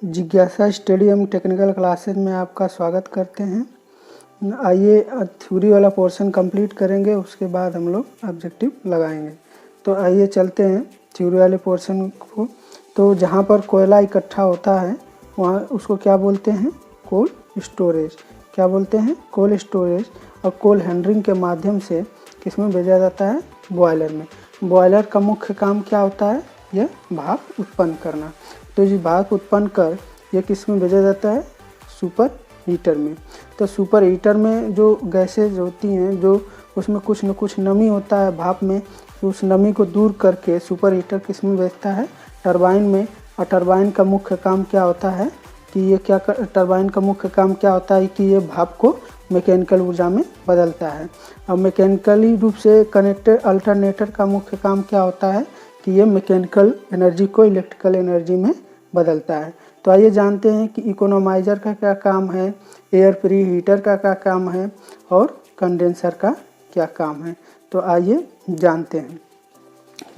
जिज्ञासा stadium technical classes में आपका स्वागत करते हैं। आइए थ्योरी वाला पोर्शन कंप्लीट करेंगे, उसके बाद हम लोग ऑब्जेक्टिव लगाएंगे। तो आइए चलते हैं थ्योरी वाले पोर्शन को। तो जहाँ पर कोयला इकट्ठा होता है वहाँ उसको क्या बोलते हैं? कोल स्टोरेज। क्या बोलते हैं? कोल स्टोरेज। और कोल हैंडलिंग के माध्यम से किस में भेजा जाता है? बॉयलर में। बॉयलर का मुख्य काम क्या होता है? यह भाप उत्पन्न करना। तो ये भाप उत्पन्न कर ये किस में भेजा जाता है? सुपर हीटर में। तो सुपर हीटर में जो गैसेज होती हैं, जो उसमें कुछ न कुछ नमी होता है भाप में, तो उस नमी को दूर करके सुपर हीटर किस में भेजता है? टरबाइन में। और टरबाइन का मुख्य काम क्या होता है कि ये टरबाइन का मुख्य काम क्या होता है कि ये भाप को मैकेनिकल ऊर्जा में बदलता है। अब मैकेनिकली रूप से कनेक्टेड अल्टरनेटर का मुख्य काम क्या होता है कि ये मैकेनिकल एनर्जी को इलेक्ट्रिकल एनर्जी में बदलता है। तो आइए जानते हैं कि इकोनोमाइज़र का क्या काम है, एयर प्री हीटर का क्या काम है और कंडेंसर का क्या काम है। तो आइए जानते हैं।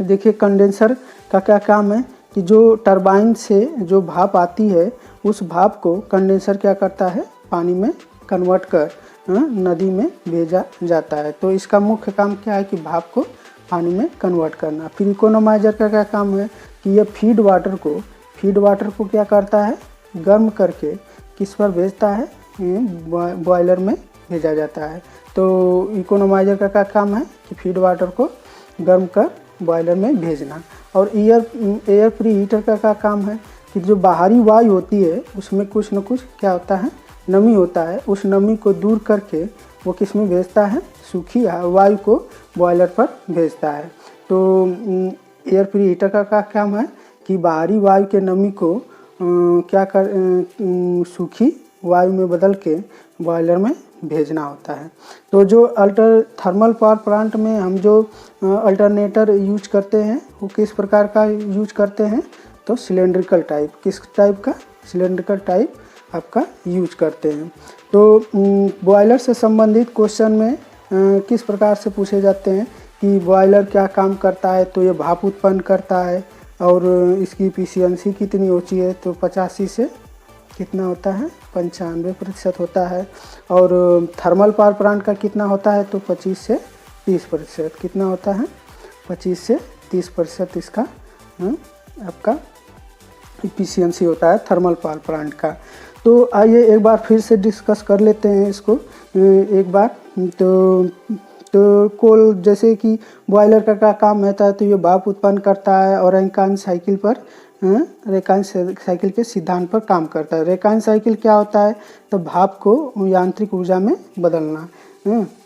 देखिए, कंडेंसर का क्या काम है कि जो टरबाइन से जो भाप आती है उस भाप को कंडेंसर क्या करता है? पानी में कन्वर्ट कर नदी में भेजा जाता है। तो इसका मुख्य काम क्या है कि भाप को पानी में कन्वर्ट करना। फिर इकोनोमाइज़र का क्या काम है कि यह फीड वाटर को क्या करता है? गर्म करके किस पर भेजता है? बॉयलर में भेजा जाता है। तो इकोनोमाइज़र का क्या काम है कि फीड वाटर को गर्म कर बॉयलर में भेजना। और एयर प्री हीटर का क्या काम है कि जो बाहरी वायु होती है उसमें कुछ न कुछ क्या होता है? नमी होता है। उस नमी को दूर करके वो किस में भेजता है? सूखी वायु को बॉयलर पर भेजता है। तो एयर प्री हीटर का क्या काम है कि बाहरी वायु के नमी को सूखी वायु में बदल के बॉयलर में भेजना होता है। तो जो थर्मल पावर प्लांट में हम जो अल्टरनेटर यूज करते हैं वो किस प्रकार का यूज करते हैं? तो सिलेंड्रिकल टाइप। किस टाइप का? सिलेंड्रिकल टाइप आपका यूज करते हैं। तो बॉयलर से संबंधित क्वेश्चन में किस प्रकार से पूछे जाते हैं कि बॉयलर क्या काम करता है? तो ये भाप उत्पन्न करता है और इसकी एफिशिएंसी कितनी होती है? तो 85 से कितना होता है? 95% होता है। और थर्मल पावर प्लांट का कितना होता है? तो 25 से 30%। कितना होता है? 25 से 30% इसका आपका एफिशिएंसी होता है थर्मल पावर प्लांट का। तो आइए एक बार फिर से डिस्कस कर लेते हैं इसको एक बार। तो कोल जैसे कि बॉयलर का क्या काम रहता है? तो ये भाप उत्पन्न करता है और रेकान साइकिल के सिद्धांत पर काम करता है। रेकान साइकिल क्या होता है? तो भाप को यांत्रिक ऊर्जा में बदलना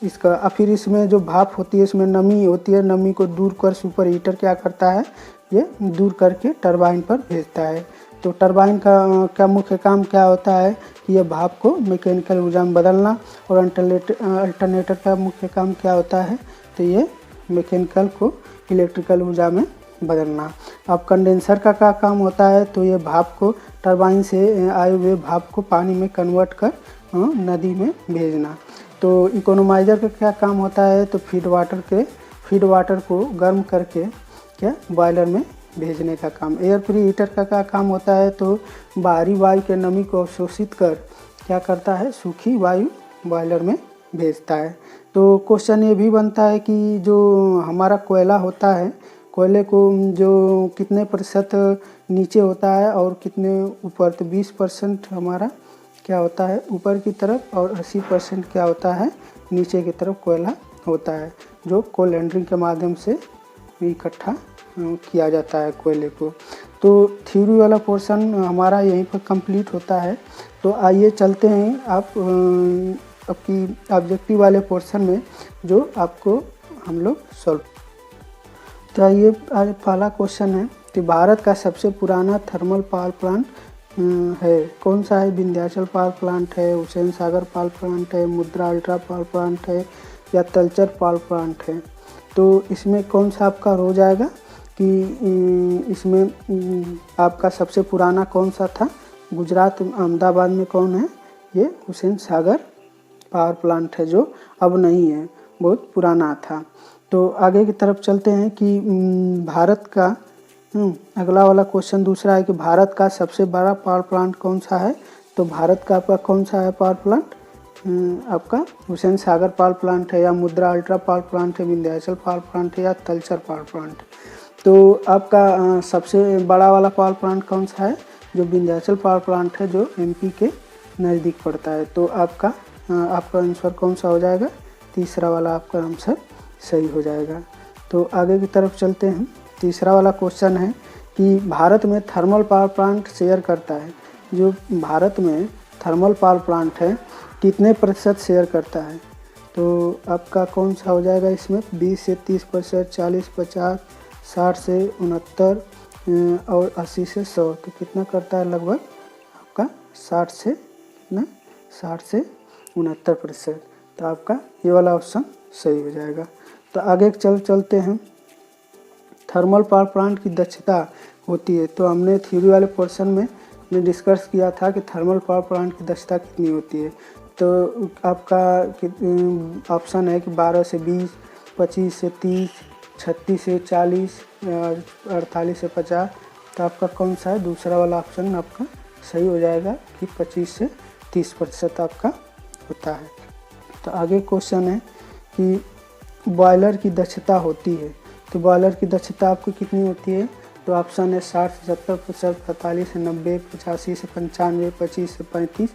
इसका। फिर इसमें जो भाप होती है इसमें नमी होती है, नमी को दूर कर सुपर हीटर क्या करता है? ये दूर करके टरबाइन पर भेजता है। तो टरबाइन का मुख्य काम क्या होता है कि यह भाप को मैकेनिकल ऊर्जा में बदलना। और अल्टरनेटर का मुख्य काम क्या होता है? तो ये मैकेनिकल को इलेक्ट्रिकल ऊर्जा में बदलना। अब कंडेंसर का क्या काम होता है? तो ये भाप को टरबाइन से आए हुए भाप को पानी में कन्वर्ट कर नदी में भेजना। तो इकोनोमाइज़र का क्या काम होता है? तो फीड वाटर को गर्म करके क्या बॉयलर में भेजने का काम। एयर प्री हीटर का क्या काम होता है? तो बाहरी वायु के नमी को अवशोषित कर क्या करता है? सूखी वायु बॉयलर में भेजता है। तो क्वेश्चन ये भी बनता है कि जो हमारा कोयला होता है, कोयले को जो कितने प्रतिशत नीचे होता है और कितने ऊपर? तो 20% हमारा क्या होता है? ऊपर की तरफ, और 80% क्या होता है? नीचे की तरफ कोयला होता है, जो कोल हैंडलिंग के माध्यम से इकट्ठा किया जाता है कोयले को। तो थ्योरी वाला पोर्शन हमारा यहीं पर कंप्लीट होता है। तो आइए चलते हैं आपकी ऑब्जेक्टिव वाले पोर्शन में जो आपको हम लोग सॉल्व। तो आइए आज पहला क्वेश्चन है कि भारत का सबसे पुराना थर्मल पावर प्लांट है कौन सा है? विंध्याचल पावर प्लांट है, हुसैन सागर पावर प्लांट है, मुद्रा अल्ट्रा पावर प्लांट है या तलचर पावर प्लांट है? तो इसमें कौन सा आपका हो जाएगा कि इसमें आपका सबसे पुराना कौन सा था? गुजरात अहमदाबाद में कौन है? ये हुसैन सागर पावर प्लांट है, जो अब नहीं है, बहुत पुराना था। तो आगे की तरफ चलते हैं कि भारत का अगला वाला क्वेश्चन दूसरा है कि भारत का सबसे बड़ा पावर प्लांट कौन सा है। तो भारत का आपका कौन सा है पावर प्लांट, आपका हुसैन सागर पावर प्लांट है, या मुद्रा अल्ट्रा पावर प्लांट है, विंध्याचल पावर प्लांट है, या तलचर पावर प्लांट। तो आपका सबसे बड़ा वाला पावर प्लांट कौन सा है, जो विंध्याचल पावर प्लांट है, जो एमपी के नज़दीक पड़ता है। तो आपका आंसर कौन सा हो जाएगा, तीसरा वाला आपका आंसर सही हो जाएगा। तो आगे की तरफ चलते हैं। तीसरा वाला क्वेश्चन है कि भारत में थर्मल पावर प्लांट शेयर करता है, जो भारत में थर्मल पावर प्लांट है कितने प्रतिशत शेयर करता है। तो आपका कौन सा हो जाएगा इसमें, 20 से 30%, 40, 50, 60 से 69 और 80 से 100। तो कितना करता है, लगभग आपका 60 से कितना, 60 से 69%। तो आपका ये वाला ऑप्शन सही हो जाएगा। तो आगे चलते हैं। थर्मल पावर प्लांट की दक्षता होती है, तो हमने थ्योरी वाले पोर्शन में डिस्कस किया था कि थर्मल पावर प्लांट की दक्षता कितनी होती है। तो आपका ऑप्शन है कि 12 से 20, 25 से 30, 36 से 40, 48 से 50। तो आपका कौन सा है, दूसरा वाला ऑप्शन आपका सही हो जाएगा कि 25 से 30% आपका होता है। तो आगे क्वेश्चन है कि बॉयलर की दक्षता होती है, तो बॉयलर की दक्षता आपकी कितनी होती है। तो ऑप्शन है 60 से 70%, 45 से 90, 85 से 95, 25 से 35।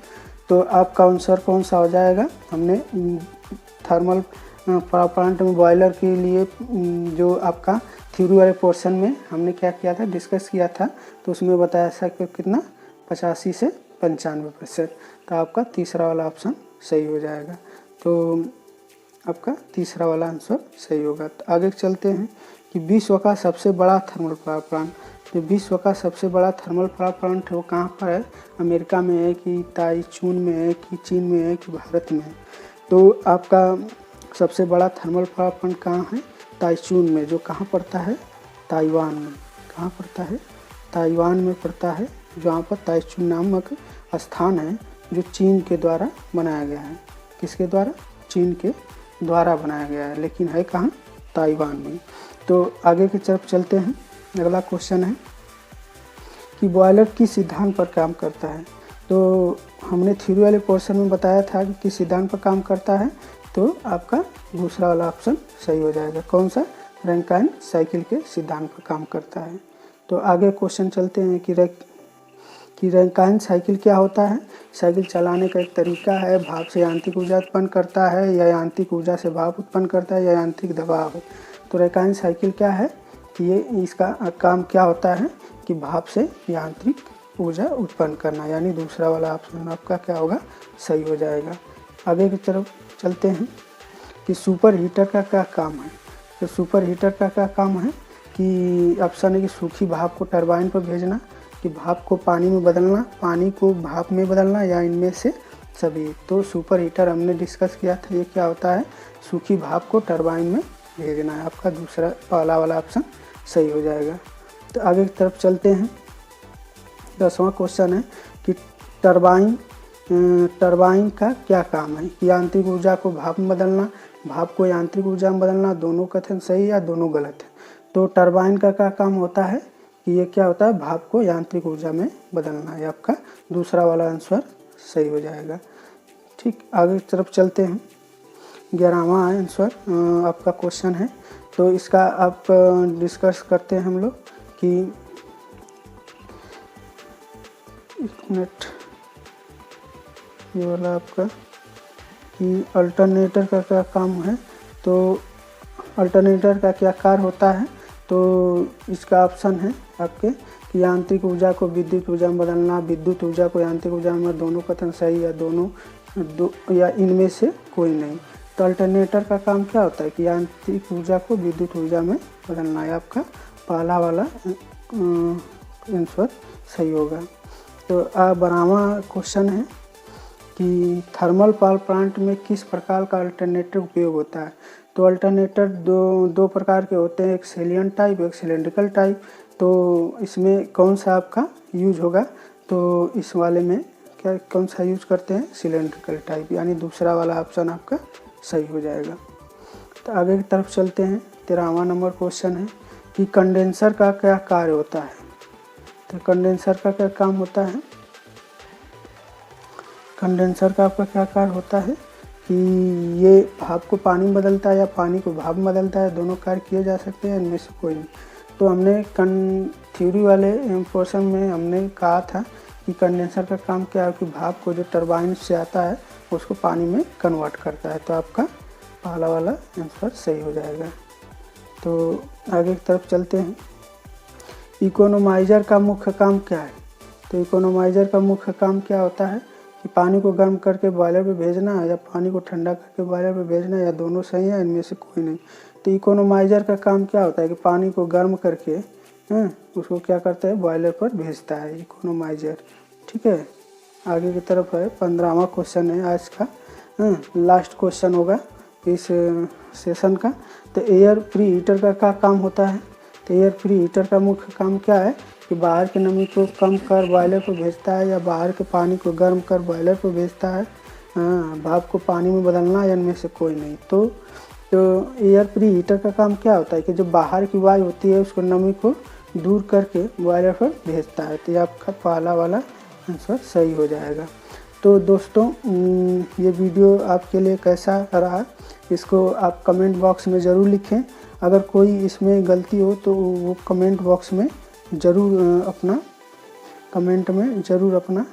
तो आपका आंसर कौन सा हो जाएगा। हमने थर्मल पावर प्लांट में बॉयलर के लिए जो आपका थ्योरी वाले पोर्शन में हमने क्या किया था, डिस्कस किया था, तो उसमें बताया था कि कितना 85 से 95%। तो आपका तीसरा वाला ऑप्शन सही हो जाएगा। तो आपका तीसरा वाला आंसर सही होगा। तो आगे चलते हैं कि विश्व का सबसे बड़ा थर्मल पावर प्लांट। तो विश्व का सबसे बड़ा थर्मल पावर प्लांट है वो कहाँ पर है, अमेरिका में है कि ताइचुन में है कि चीन में है कि भारत में है। तो आपका सबसे बड़ा थर्मल पावर प्लांट कहाँ है, ताइचुन में, जो कहाँ पड़ता है, ताइवान में। कहाँ पड़ता है, ताइवान में पड़ता है, जहाँ पर ताइचुन नामक स्थान है, जो चीन के द्वारा बनाया गया है। किसके द्वारा, चीन के द्वारा बनाया गया है, लेकिन है कहाँ, ताइवान में। तो आगे की तरफ चलते हैं। अगला क्वेश्चन है कि बॉयलर किस सिद्धांत पर काम करता है। तो हमने थ्योरी वाले पोर्शन में बताया था कि किस सिद्धांत पर काम करता है। तो आपका दूसरा वाला ऑप्शन सही हो जाएगा। कौन सा, रैंकाइन साइकिल के सिद्धांत पर काम करता है। तो आगे क्वेश्चन चलते हैं कि रैंकाइन साइकिल क्या होता है। साइकिल चलाने का एक तरीका है, भाप से यांत्रिक ऊर्जा उत्पन्न करता है, या यांत्रिक ऊर्जा से भाप उत्पन्न करता है, या यांत्रिक दबाव है। तो रैंकाइन साइकिल क्या है कि ये इसका काम क्या होता है कि भाप से यांत्रिक ऊर्जा उत्पन्न करना, यानी दूसरा वाला ऑप्शन आपका क्या होगा, सही हो जाएगा। आगे की तरफ चलते हैं कि सुपर हीटर का क्या काम है। तो सुपर हीटर का क्या काम है कि ऑप्शन है कि सूखी भाप को टरबाइन पर भेजना, कि भाप को पानी में बदलना, पानी को भाप में बदलना, या इनमें से सभी। तो सुपर हीटर हमने डिस्कस किया था, ये क्या होता है, सूखी भाप को टरबाइन में भेजना है। आपका दूसरा पहला वाला ऑप्शन सही हो जाएगा। तो आगे की तरफ चलते हैं। 10वां क्वेश्चन है कि टरबाइन का क्या काम है, कि यांत्रिक ऊर्जा को भाप में बदलना, भाप को यांत्रिक ऊर्जा में बदलना, दोनों कथन सही या दोनों गलत है। तो टरबाइन का क्या काम होता है कि ये क्या होता है, भाप को यांत्रिक ऊर्जा में बदलना है। आपका दूसरा वाला आंसर सही हो जाएगा। ठीक, आगे की तरफ चलते हैं। 11वां आंसर आपका क्वेश्चन है, तो इसका आप डिस्कस करते हैं हम लोग कि एक मिनट, ये वाला आपका कि अल्टरनेटर का क्या काम है। तो अल्टरनेटर का क्या कार्य होता है। तो इसका ऑप्शन है आपके कि यांत्रिक ऊर्जा को विद्युत ऊर्जा में बदलना, विद्युत ऊर्जा को यांत्रिक ऊर्जा में, दोनों कथन सही या या इनमें से कोई नहीं। तो अल्टरनेटर का काम क्या होता है कि यांत्रिक ऊर्जा को विद्युत ऊर्जा में बदलना है। आपका पहला वाला आंसर सही होगा। तो 12वां क्वेश्चन है कि थर्मल पावर प्लांट में किस प्रकार का अल्टरनेटर उपयोग होता है। तो अल्टरनेटर दो प्रकार के होते हैं, एक सेलियन टाइप, एक सिलेंड्रिकल टाइप। तो इसमें कौन सा आपका यूज होगा, तो इस वाले में क्या कौन सा यूज करते हैं, सिलेंड्रिकल टाइप, यानी दूसरा वाला ऑप्शन आपका सही हो जाएगा। तो आगे की तरफ चलते हैं। 13वां नंबर क्वेश्चन है कि कंडेंसर का क्या कार्य होता है। तो कंडेंसर का क्या काम होता है, कंडेंसर का आपका क्या कार्य होता है कि ये भाप को पानी में बदलता है या पानी को भाप में बदलता है, दोनों कार्य किए जा सकते हैं, इनमें से कोई नहीं। तो हमने थ्योरी वाले पोर्शन में हमने कहा था कि कंडेंसर का काम क्या है कि भाप को जो टरबाइन से आता है उसको पानी में कन्वर्ट करता है। तो आपका पहला वाला आंसर सही हो जाएगा। तो आगे की तरफ चलते हैं। इकोनोमाइज़र का मुख्य काम क्या है। तो इकोनोमाइज़र का मुख्य काम क्या होता है कि पानी को गर्म करके बॉयलर पे भेजना या पानी को ठंडा करके बॉयलर पे भेजना, या दोनों सही है, इनमें से कोई नहीं। तो इकोनोमाइज़र का काम क्या होता है कि पानी को गर्म करके उसको क्या करता है, बॉयलर पर भेजता है, इकोनोमाइज़र। ठीक है, आगे की तरफ है 15वां क्वेश्चन है आज का, लास्ट क्वेश्चन होगा इस सेशन का। तो एयर प्री हीटर का क्या काम होता है। तो एयर प्री हीटर का मुख्य काम क्या है कि बाहर की नमी को कम कर बॉयलर पर भेजता है या बाहर के पानी को गर्म कर बॉयलर पर भेजता है, भाप को पानी में बदलना, या इनमें से कोई नहीं। तो एयर प्री हीटर का काम क्या होता है कि जो बाहर की वायु होती है उसको नमी को दूर करके बॉयलर पर भेजता है। तो ये आपका पहला वाला आंसर सही हो जाएगा। तो दोस्तों ये वीडियो आपके लिए कैसा रहा इसको आप कमेंट बॉक्स में ज़रूर लिखें। अगर कोई इसमें गलती हो तो वो कमेंट बॉक्स में ज़रूर अपना कमेंट में ज़रूर अपना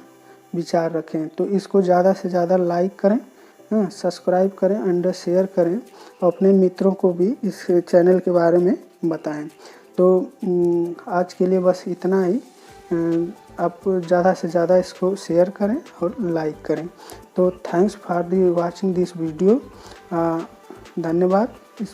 विचार रखें। तो इसको ज़्यादा से ज़्यादा लाइक करें, सब्सक्राइब करें एंड शेयर करें, और अपने मित्रों को भी इस चैनल के बारे में बताएं। तो आज के लिए बस इतना ही। आप ज़्यादा से ज़्यादा इसको शेयर करें और लाइक करें। तो thanks for the watching this video. धन्यवाद इस